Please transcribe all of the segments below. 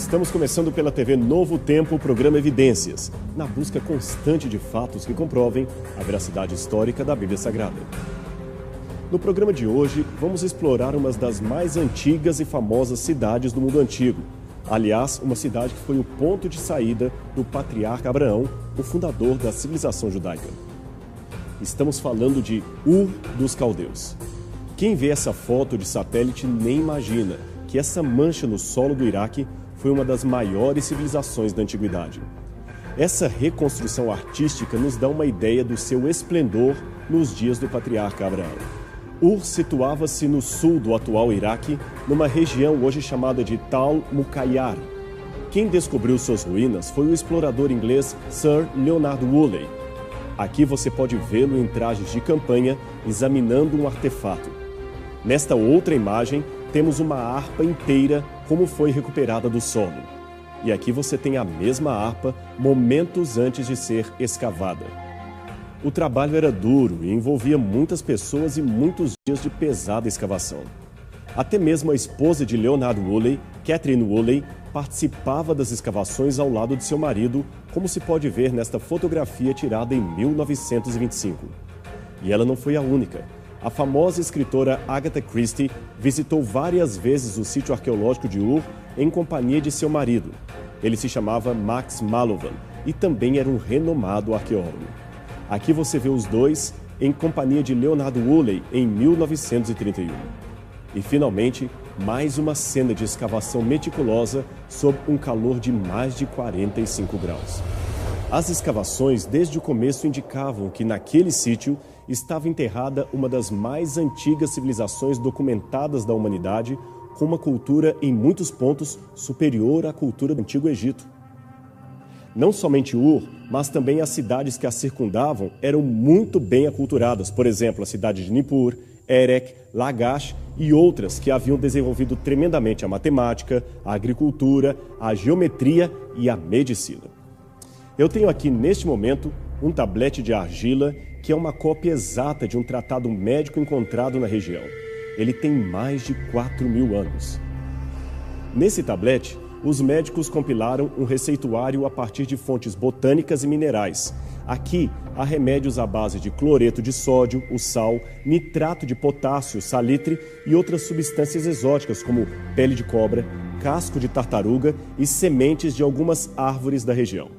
Estamos começando pela TV Novo Tempo o programa Evidências, na busca constante de fatos que comprovem a veracidade histórica da Bíblia Sagrada. No programa de hoje, vamos explorar uma das mais antigas e famosas cidades do mundo antigo. Aliás, uma cidade que foi o ponto de saída do patriarca Abraão, o fundador da civilização judaica. Estamos falando de Ur dos Caldeus. Quem vê essa foto de satélite nem imagina que essa mancha no solo do Iraque foi uma das maiores civilizações da antiguidade. Essa reconstrução artística nos dá uma ideia do seu esplendor nos dias do patriarca Abraão. Ur situava-se no sul do atual Iraque, numa região hoje chamada de Tal Mukayyar. Quem descobriu suas ruínas foi o explorador inglês Sir Leonard Woolley. Aqui você pode vê-lo em trajes de campanha, examinando um artefato. Nesta outra imagem, temos uma harpa inteira como foi recuperada do solo. E aqui você tem a mesma harpa momentos antes de ser escavada. O trabalho era duro e envolvia muitas pessoas e muitos dias de pesada escavação. Até mesmo a esposa de Leonard Woolley, Catherine Woolley, participava das escavações ao lado de seu marido, como se pode ver nesta fotografia tirada em 1925. E ela não foi a única. A famosa escritora Agatha Christie visitou várias vezes o sítio arqueológico de Ur em companhia de seu marido. Ele se chamava Max Mallowan e também era um renomado arqueólogo. Aqui você vê os dois em companhia de Leonard Woolley em 1931. E finalmente, mais uma cena de escavação meticulosa sob um calor de mais de 45 graus. As escavações desde o começo indicavam que naquele sítio estava enterrada uma das mais antigas civilizações documentadas da humanidade, com uma cultura em muitos pontos superior à cultura do Antigo Egito. Não somente Ur, mas também as cidades que a circundavam eram muito bem aculturadas, por exemplo, a cidade de Nippur, Erech, Lagash e outras que haviam desenvolvido tremendamente a matemática, a agricultura, a geometria e a medicina. Eu tenho aqui, neste momento, um tablete de argila que é uma cópia exata de um tratado médico encontrado na região. Ele tem mais de 4.000 anos. Nesse tablete, os médicos compilaram um receituário a partir de fontes botânicas e minerais. Aqui, há remédios à base de cloreto de sódio, o sal, nitrato de potássio, salitre e outras substâncias exóticas como pele de cobra, casco de tartaruga e sementes de algumas árvores da região.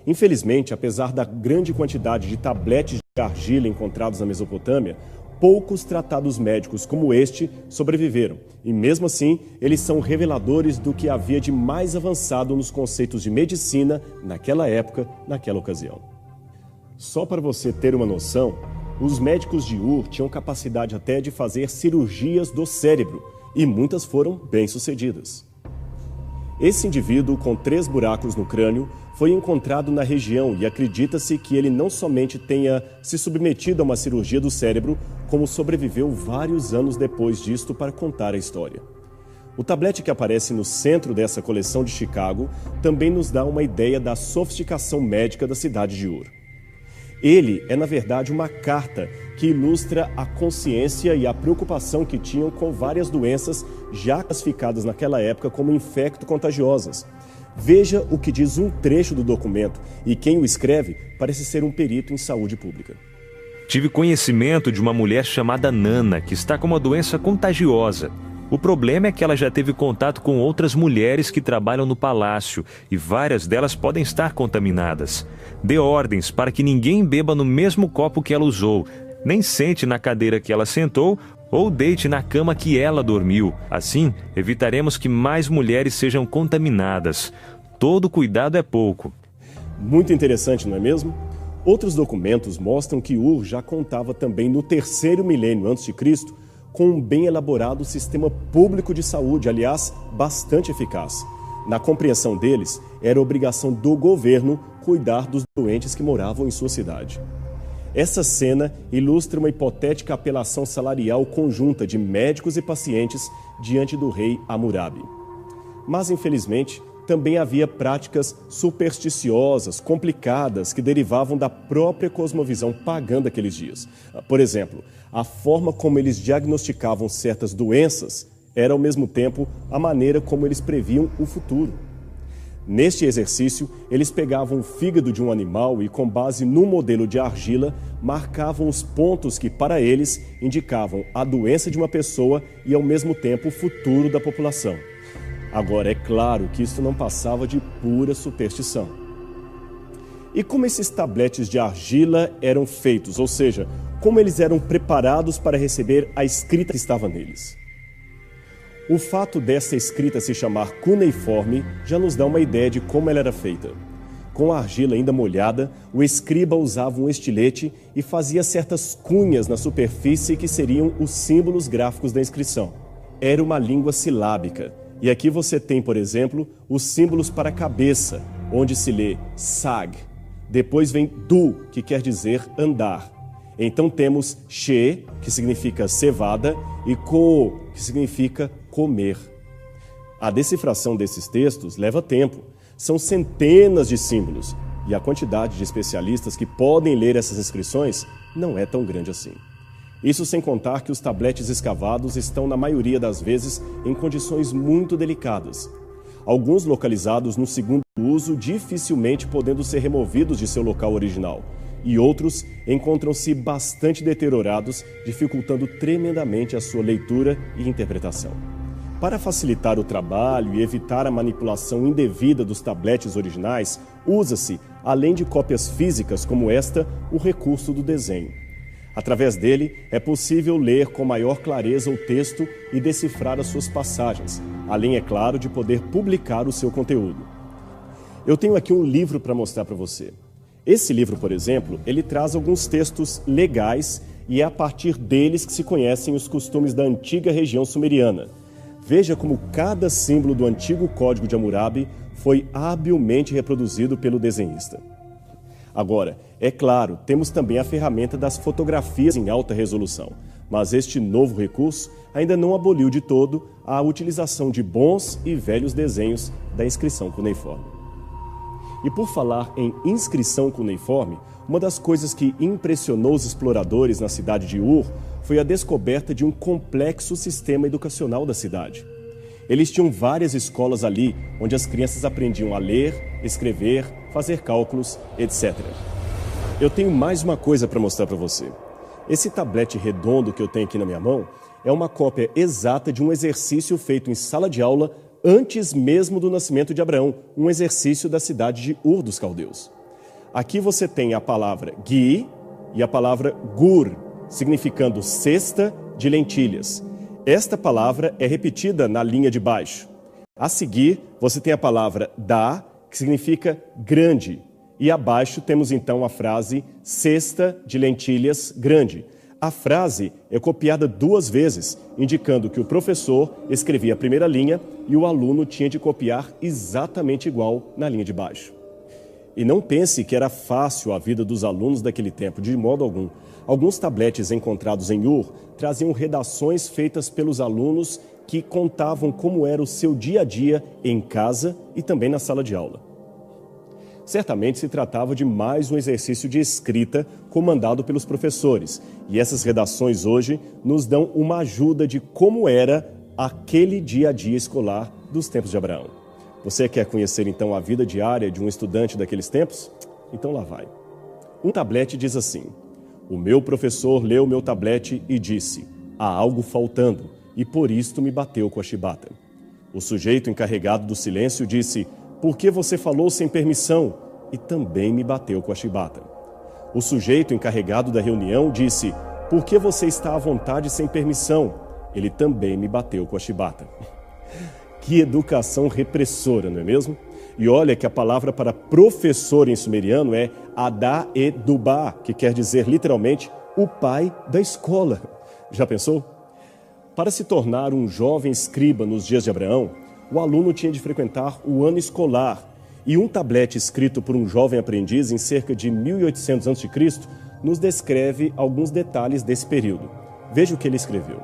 Infelizmente, apesar da grande quantidade de tabletes de argila encontrados na Mesopotâmia, poucos tratados médicos como este sobreviveram. E mesmo assim, eles são reveladores do que havia de mais avançado nos conceitos de medicina naquela época, naquela ocasião. Só para você ter uma noção, os médicos de Ur tinham capacidade até de fazer cirurgias do cérebro, e muitas foram bem-sucedidas. Esse indivíduo, com 3 buracos no crânio, foi encontrado na região e acredita-se que ele não somente tenha se submetido a uma cirurgia do cérebro, como sobreviveu vários anos depois disto para contar a história. O tablete que aparece no centro dessa coleção de Chicago também nos dá uma ideia da sofisticação médica da cidade de Ur. Ele é, na verdade, uma carta que ilustra a consciência e a preocupação que tinham com várias doenças já classificadas naquela época como infecto-contagiosas. Veja o que diz um trecho do documento, e quem o escreve parece ser um perito em saúde pública. Tive conhecimento de uma mulher chamada Nana, que está com uma doença contagiosa. O problema é que ela já teve contato com outras mulheres que trabalham no palácio, e várias delas podem estar contaminadas. Dê ordens para que ninguém beba no mesmo copo que ela usou, nem sente na cadeira que ela sentou, ou deite na cama que ela dormiu. Assim, evitaremos que mais mulheres sejam contaminadas. Todo cuidado é pouco. Muito interessante, não é mesmo? Outros documentos mostram que Ur já contava também no 3º milênio a.C. com um bem elaborado sistema público de saúde, aliás, bastante eficaz. Na compreensão deles, era obrigação do governo cuidar dos doentes que moravam em sua cidade. Essa cena ilustra uma hipotética apelação salarial conjunta de médicos e pacientes diante do rei Hammurabi. Mas, infelizmente, também havia práticas supersticiosas, complicadas, que derivavam da própria cosmovisão pagã daqueles dias. Por exemplo, a forma como eles diagnosticavam certas doenças era ao mesmo tempo a maneira como eles previam o futuro. Neste exercício, eles pegavam o fígado de um animal e, com base no modelo de argila, marcavam os pontos que, para eles, indicavam a doença de uma pessoa e, ao mesmo tempo, o futuro da população. Agora, é claro que isso não passava de pura superstição. E como esses tabletes de argila eram feitos, ou seja, como eles eram preparados para receber a escrita que estava neles? O fato dessa escrita se chamar cuneiforme já nos dá uma ideia de como ela era feita. Com a argila ainda molhada, o escriba usava um estilete e fazia certas cunhas na superfície que seriam os símbolos gráficos da inscrição. Era uma língua silábica. E aqui você tem, por exemplo, os símbolos para a cabeça, onde se lê sag. Depois vem du, que quer dizer andar. Então temos she, que significa cevada, e ko, que significa comer. A decifração desses textos leva tempo. São centenas de símbolos, e a quantidade de especialistas que podem ler essas inscrições não é tão grande assim. Isso sem contar que os tabletes escavados estão, na maioria das vezes, em condições muito delicadas. Alguns localizados no segundo uso, dificilmente podendo ser removidos de seu local original, e outros encontram-se bastante deteriorados, dificultando tremendamente a sua leitura e interpretação. Para facilitar o trabalho e evitar a manipulação indevida dos tabletes originais, usa-se, além de cópias físicas como esta, o recurso do desenho. Através dele, é possível ler com maior clareza o texto e decifrar as suas passagens, além, é claro, de poder publicar o seu conteúdo. Eu tenho aqui um livro para mostrar para você. Esse livro, por exemplo, ele traz alguns textos legais e é a partir deles que se conhecem os costumes da antiga região sumeriana. Veja como cada símbolo do antigo Código de Hammurabi foi habilmente reproduzido pelo desenhista. Agora, é claro, temos também a ferramenta das fotografias em alta resolução, mas este novo recurso ainda não aboliu de todo a utilização de bons e velhos desenhos da inscrição cuneiforme. E por falar em inscrição cuneiforme, uma das coisas que impressionou os exploradores na cidade de Ur foi a descoberta de um complexo sistema educacional da cidade. Eles tinham várias escolas ali, onde as crianças aprendiam a ler, escrever, fazer cálculos, etc. Eu tenho mais uma coisa para mostrar para você. Esse tablete redondo que eu tenho aqui na minha mão é uma cópia exata de um exercício feito em sala de aula antes mesmo do nascimento de Abraão, um exercício da cidade de Ur dos Caldeus. Aqui você tem a palavra gi e a palavra gur, significando cesta de lentilhas. Esta palavra é repetida na linha de baixo. A seguir, você tem a palavra da, que significa grande. E abaixo temos então a frase cesta de lentilhas grande. A frase é copiada 2 vezes, indicando que o professor escrevia a primeira linha e o aluno tinha de copiar exatamente igual na linha de baixo. E não pense que era fácil a vida dos alunos daquele tempo, de modo algum. Alguns tabletes encontrados em Ur traziam redações feitas pelos alunos que contavam como era o seu dia a dia em casa e também na sala de aula. Certamente se tratava de mais um exercício de escrita comandado pelos professores, e essas redações hoje nos dão uma ajuda de como era aquele dia a dia escolar dos tempos de Abraão. Você quer conhecer então a vida diária de um estudante daqueles tempos? Então lá vai. Um tablete diz assim: o meu professor leu meu tablete e disse: há algo faltando, e por isto me bateu com a chibata. O sujeito encarregado do silêncio disse: por que você falou sem permissão? E também me bateu com a chibata. O sujeito encarregado da reunião disse: por que você está à vontade sem permissão? Ele também me bateu com a chibata. Que educação repressora, não é mesmo? E olha que a palavra para professor em sumeriano é Adá-e-Dubá, que quer dizer literalmente o pai da escola. Já pensou? Para se tornar um jovem escriba nos dias de Abraão, o aluno tinha de frequentar o ano escolar, e um tablete escrito por um jovem aprendiz em cerca de 1800 a.C. nos descreve alguns detalhes desse período. Veja o que ele escreveu.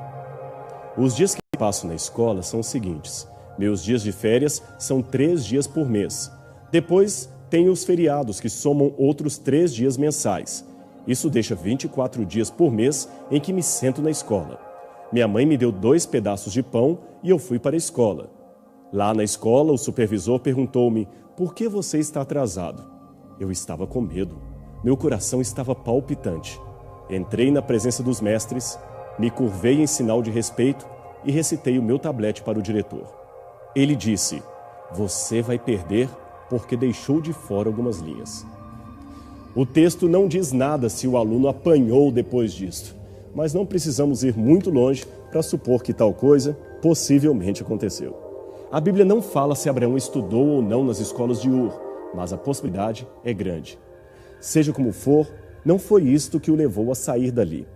Os dias que passo na escola são os seguintes: meus dias de férias são 3 dias por mês. Depois tenho os feriados, que somam outros 3 dias mensais. Isso deixa 24 dias por mês em que me sento na escola. Minha mãe me deu 2 pedaços de pão e eu fui para a escola. Lá na escola, o supervisor perguntou-me: por que você está atrasado? Eu estava com medo. Meu coração estava palpitante. Entrei na presença dos mestres, me curvei em sinal de respeito e recitei o meu tablete para o diretor. Ele disse: você vai perder porque deixou de fora algumas linhas. O texto não diz nada se o aluno apanhou depois disto, mas não precisamos ir muito longe para supor que tal coisa possivelmente aconteceu. A Bíblia não fala se Abraão estudou ou não nas escolas de Ur, mas a possibilidade é grande. Seja como for, não foi isto que o levou a sair dali.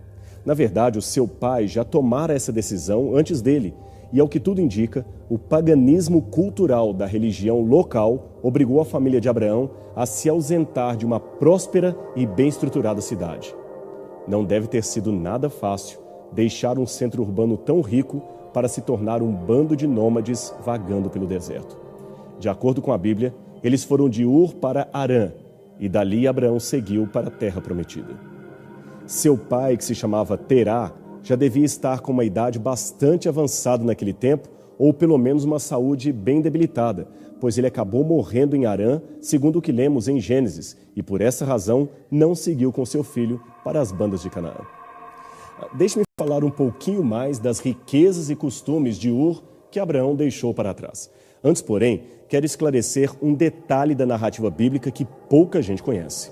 Na verdade, o seu pai já tomara essa decisão antes dele, e ao que tudo indica, o paganismo cultural da religião local obrigou a família de Abraão a se ausentar de uma próspera e bem estruturada cidade. Não deve ter sido nada fácil deixar um centro urbano tão rico para se tornar um bando de nômades vagando pelo deserto. De acordo com a Bíblia, eles foram de Ur para Harã, e dali Abraão seguiu para a terra prometida. Seu pai, que se chamava Terá, já devia estar com uma idade bastante avançada naquele tempo, ou pelo menos uma saúde bem debilitada, pois ele acabou morrendo em Harã, segundo o que lemos em Gênesis, e por essa razão não seguiu com seu filho para as bandas de Canaã. Deixe-me falar um pouquinho mais das riquezas e costumes de Ur que Abraão deixou para trás. Antes, porém, quero esclarecer um detalhe da narrativa bíblica que pouca gente conhece.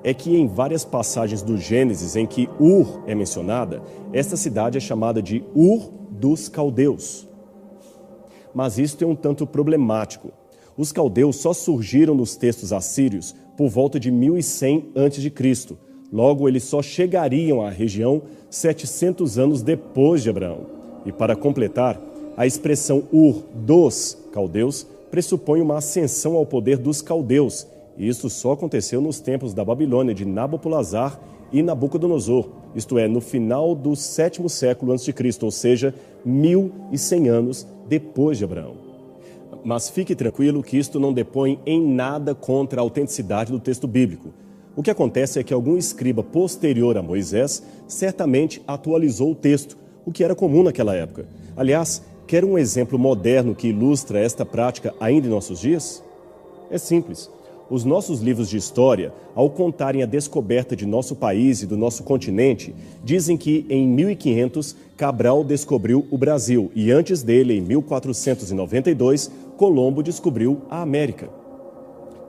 É que em várias passagens do Gênesis em que Ur é mencionada, esta cidade é chamada de Ur dos Caldeus. Mas isto é um tanto problemático. Os caldeus só surgiram nos textos assírios por volta de 1100 a.C. Logo, eles só chegariam à região 700 anos depois de Abraão. E para completar, a expressão Ur dos Caldeus pressupõe uma ascensão ao poder dos caldeus. E isso só aconteceu nos tempos da Babilônia de Nabopolassar e Nabucodonosor, isto é, no final do 7º século a.C., ou seja, 1100 anos depois de Abraão. Mas fique tranquilo que isto não depõe em nada contra a autenticidade do texto bíblico. O que acontece é que algum escriba posterior a Moisés certamente atualizou o texto, o que era comum naquela época. Aliás, quer um exemplo moderno que ilustra esta prática ainda em nossos dias? É simples. Os nossos livros de história, ao contarem a descoberta de nosso país e do nosso continente, dizem que em 1500 Cabral descobriu o Brasil e antes dele, em 1492, Colombo descobriu a América.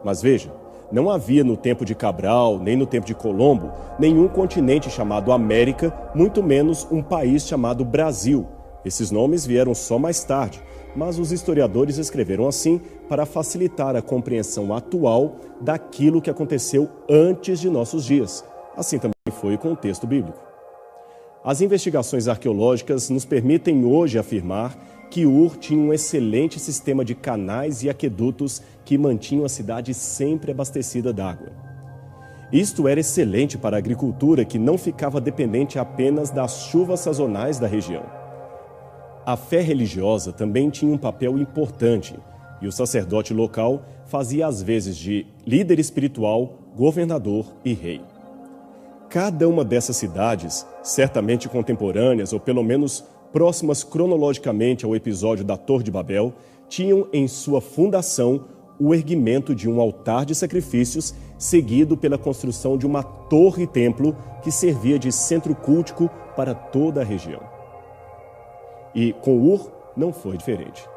Mas veja, não havia no tempo de Cabral, nem no tempo de Colombo, nenhum continente chamado América, muito menos um país chamado Brasil. Esses nomes vieram só mais tarde, mas os historiadores escreveram assim para facilitar a compreensão atual daquilo que aconteceu antes de nossos dias. Assim também foi com o texto bíblico. As investigações arqueológicas nos permitem hoje afirmar que Ur tinha um excelente sistema de canais e aquedutos que mantinham a cidade sempre abastecida d'água. Isto era excelente para a agricultura, que não ficava dependente apenas das chuvas sazonais da região. A fé religiosa também tinha um papel importante, e o sacerdote local fazia às vezes de líder espiritual, governador e rei. Cada uma dessas cidades, certamente contemporâneas ou pelo menos próximas cronologicamente ao episódio da Torre de Babel, tinham em sua fundação o erguimento de um altar de sacrifícios, seguido pela construção de uma torre-templo que servia de centro cultico para toda a região. E com Ur não foi diferente.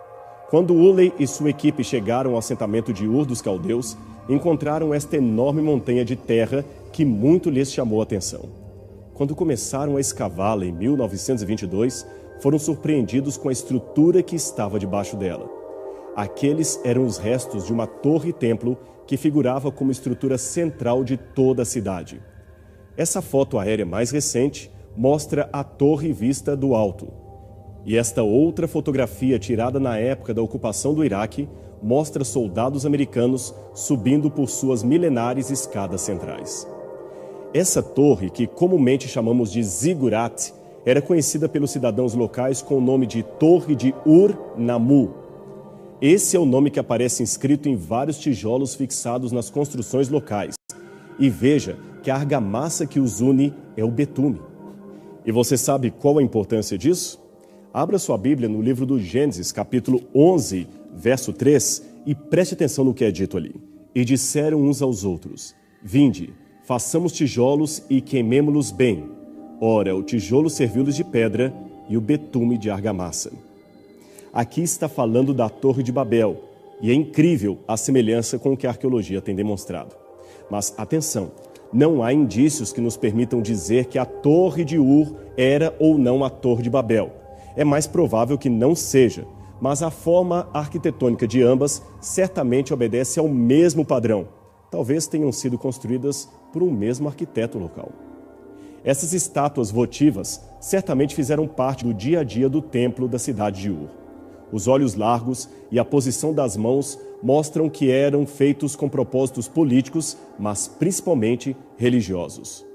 Quando Ulei e sua equipe chegaram ao assentamento de Ur dos Caldeus, encontraram esta enorme montanha de terra que muito lhes chamou a atenção. Quando começaram a escavá-la em 1922, foram surpreendidos com a estrutura que estava debaixo dela. Aqueles eram os restos de uma torre-templo que figurava como estrutura central de toda a cidade. Essa foto aérea mais recente mostra a torre vista do alto. E esta outra fotografia, tirada na época da ocupação do Iraque, mostra soldados americanos subindo por suas milenares escadas centrais. Essa torre, que comumente chamamos de Zigurat, era conhecida pelos cidadãos locais com o nome de Torre de Ur-Nammu. Esse é o nome que aparece inscrito em vários tijolos fixados nas construções locais. E veja que a argamassa que os une é o betume. E você sabe qual a importância disso? Abra sua Bíblia no livro do Gênesis, capítulo 11, verso 3, e preste atenção no que é dito ali. E disseram uns aos outros: Vinde, façamos tijolos e queimemo-los bem. Ora, o tijolo serviu-lhes de pedra e o betume de argamassa. Aqui está falando da Torre de Babel, e é incrível a semelhança com o que a arqueologia tem demonstrado. Mas atenção, não há indícios que nos permitam dizer que a Torre de Ur era ou não a Torre de Babel. É mais provável que não seja, mas a forma arquitetônica de ambas certamente obedece ao mesmo padrão. Talvez tenham sido construídas por um mesmo arquiteto local. Essas estátuas votivas certamente fizeram parte do dia a dia do templo da cidade de Ur. Os olhos largos e a posição das mãos mostram que eram feitos com propósitos políticos, mas principalmente religiosos.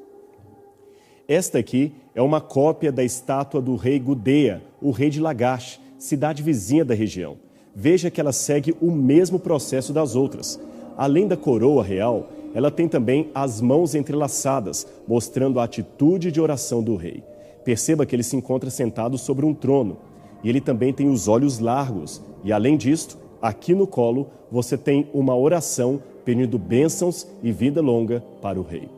Esta aqui é uma cópia da estátua do rei Gudea, o rei de Lagash, cidade vizinha da região. Veja que ela segue o mesmo processo das outras. Além da coroa real, ela tem também as mãos entrelaçadas, mostrando a atitude de oração do rei. Perceba que ele se encontra sentado sobre um trono. E ele também tem os olhos largos. E além disto, aqui no colo, você tem uma oração pedindo bênçãos e vida longa para o rei.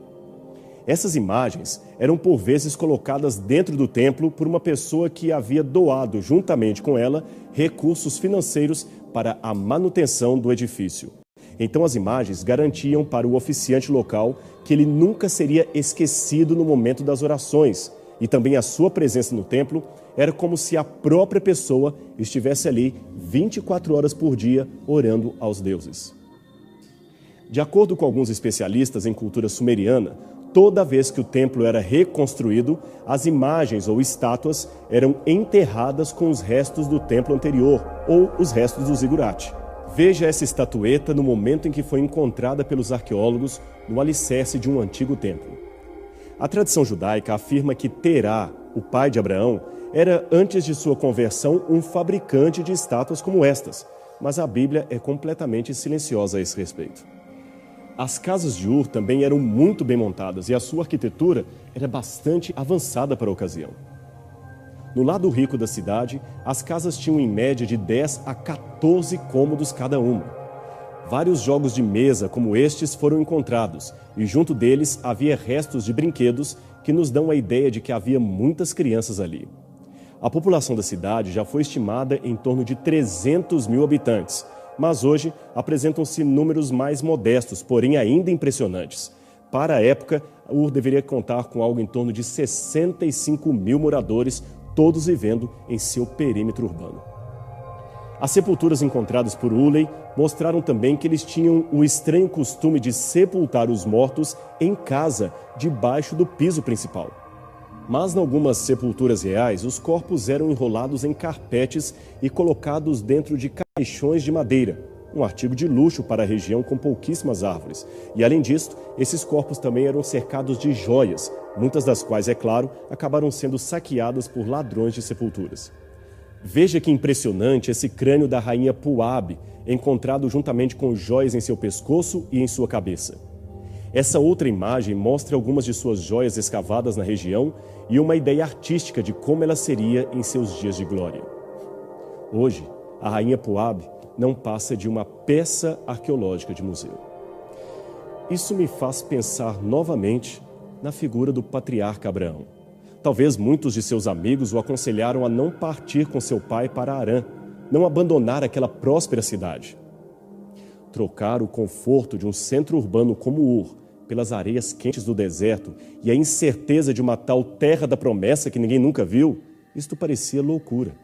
Essas imagens eram por vezes colocadas dentro do templo por uma pessoa que havia doado, juntamente com ela, recursos financeiros para a manutenção do edifício. Então as imagens garantiam para o oficiante local que ele nunca seria esquecido no momento das orações. E também a sua presença no templo era como se a própria pessoa estivesse ali 24 horas por dia orando aos deuses. De acordo com alguns especialistas em cultura sumeriana, toda vez que o templo era reconstruído, as imagens ou estátuas eram enterradas com os restos do templo anterior ou os restos do zigurate. Veja essa estatueta no momento em que foi encontrada pelos arqueólogos no alicerce de um antigo templo. A tradição judaica afirma que Terá, o pai de Abraão, era, antes de sua conversão, um fabricante de estátuas como estas, mas a Bíblia é completamente silenciosa a esse respeito. As casas de Ur também eram muito bem montadas e a sua arquitetura era bastante avançada para a ocasião. No lado rico da cidade, as casas tinham em média de 10 a 14 cômodos cada uma. Vários jogos de mesa como estes foram encontrados e junto deles havia restos de brinquedos que nos dão a ideia de que havia muitas crianças ali. A população da cidade já foi estimada em torno de 300 mil habitantes, mas hoje apresentam-se números mais modestos, porém ainda impressionantes. Para a época, Ur deveria contar com algo em torno de 65 mil moradores, todos vivendo em seu perímetro urbano. As sepulturas encontradas por Uley mostraram também que eles tinham o estranho costume de sepultar os mortos em casa, debaixo do piso principal. Mas em algumas sepulturas reais, os corpos eram enrolados em carpetes e colocados dentro de caixões de madeira, um artigo de luxo para a região com pouquíssimas árvores. E além disso, esses corpos também eram cercados de joias, muitas das quais, é claro, acabaram sendo saqueadas por ladrões de sepulturas. Veja que impressionante esse crânio da rainha Puabe, encontrado juntamente com joias em seu pescoço e em sua cabeça. Essa outra imagem mostra algumas de suas joias escavadas na região e uma ideia artística de como ela seria em seus dias de glória. Hoje, a rainha Puabe não passa de uma peça arqueológica de museu. Isso me faz pensar novamente na figura do patriarca Abraão. Talvez muitos de seus amigos o aconselharam a não partir com seu pai para Harã, não abandonar aquela próspera cidade. Trocar o conforto de um centro urbano como Ur pelas areias quentes do deserto e a incerteza de uma tal terra da promessa que ninguém nunca viu, isto parecia loucura.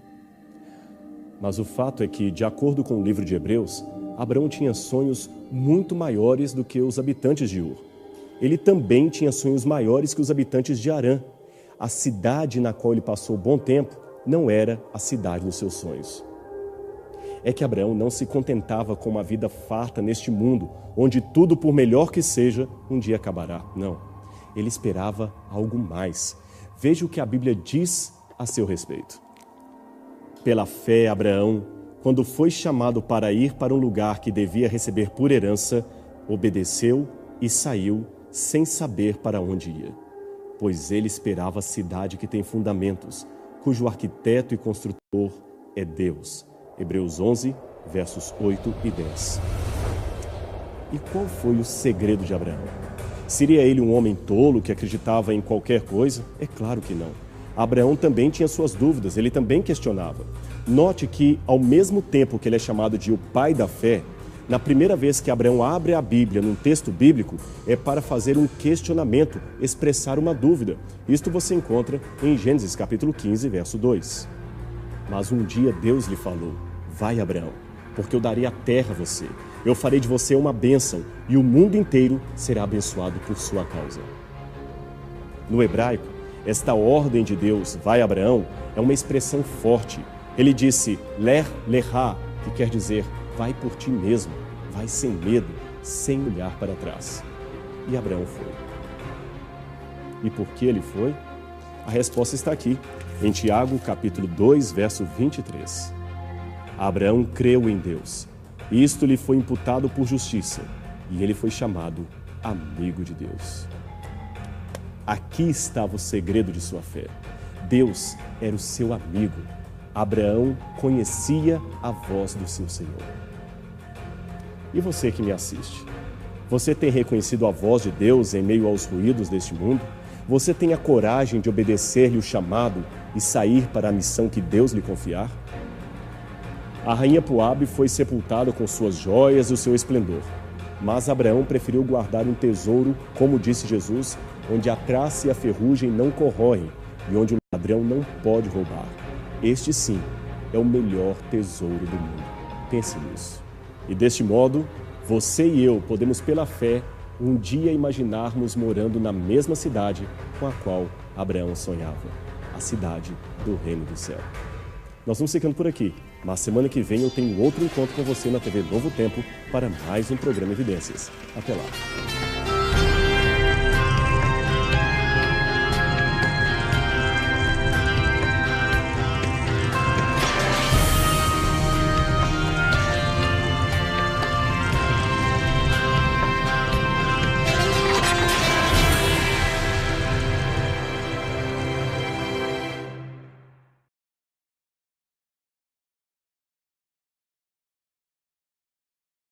Mas o fato é que, de acordo com o livro de Hebreus, Abraão tinha sonhos muito maiores do que os habitantes de Ur. Ele também tinha sonhos maiores que os habitantes de Harã. A cidade na qual ele passou bom tempo não era a cidade dos seus sonhos. É que Abraão não se contentava com uma vida farta neste mundo, onde tudo, por melhor que seja, um dia acabará. Não, ele esperava algo mais. Veja o que a Bíblia diz a seu respeito. Pela fé, Abraão, quando foi chamado para ir para um lugar que devia receber por herança, obedeceu e saiu sem saber para onde ia. pois ele esperava a cidade que tem fundamentos, cujo arquiteto e construtor é Deus. Hebreus 11, versos 8 e 10. E qual foi o segredo de Abraão? Seria ele um homem tolo que acreditava em qualquer coisa? É claro que não. Abraão também tinha suas dúvidas, ele também questionava. Note que, ao mesmo tempo que ele é chamado de o pai da fé, na primeira vez que Abraão abre a Bíblia num texto bíblico, é para fazer um questionamento, expressar uma dúvida. Isto você encontra em Gênesis capítulo 15, verso 2. Mas um dia Deus lhe falou: vai, Abraão, porque eu darei a terra a você. Eu farei de você uma bênção e o mundo inteiro será abençoado por sua causa. No hebraico, esta ordem de Deus, vai, Abraão, é uma expressão forte. Ele disse, ler leha, que quer dizer, vai por ti mesmo, vai sem medo, sem olhar para trás. E Abraão foi. E por que ele foi? A resposta está aqui, em Tiago, capítulo 2, verso 23. Abraão creu em Deus. Isto lhe foi imputado por justiça, e ele foi chamado amigo de Deus. Aqui estava o segredo de sua fé. Deus era o seu amigo. Abraão conhecia a voz do seu Senhor. E você que me assiste? Você tem reconhecido a voz de Deus em meio aos ruídos deste mundo? Você tem a coragem de obedecer-lhe o chamado e sair para a missão que Deus lhe confiar? A rainha Poabe foi sepultada com suas joias e o seu esplendor. Mas Abraão preferiu guardar um tesouro, como disse Jesus, onde a traça e a ferrugem não corroem e onde o ladrão não pode roubar. Este sim é o melhor tesouro do mundo. Pense nisso. E deste modo, você e eu podemos pela fé um dia imaginarmos morando na mesma cidade com a qual Abraão sonhava, a cidade do Reino do Céu. Nós vamos ficando por aqui, mas semana que vem eu tenho outro encontro com você na TV Novo Tempo para mais um programa Evidências. Até lá!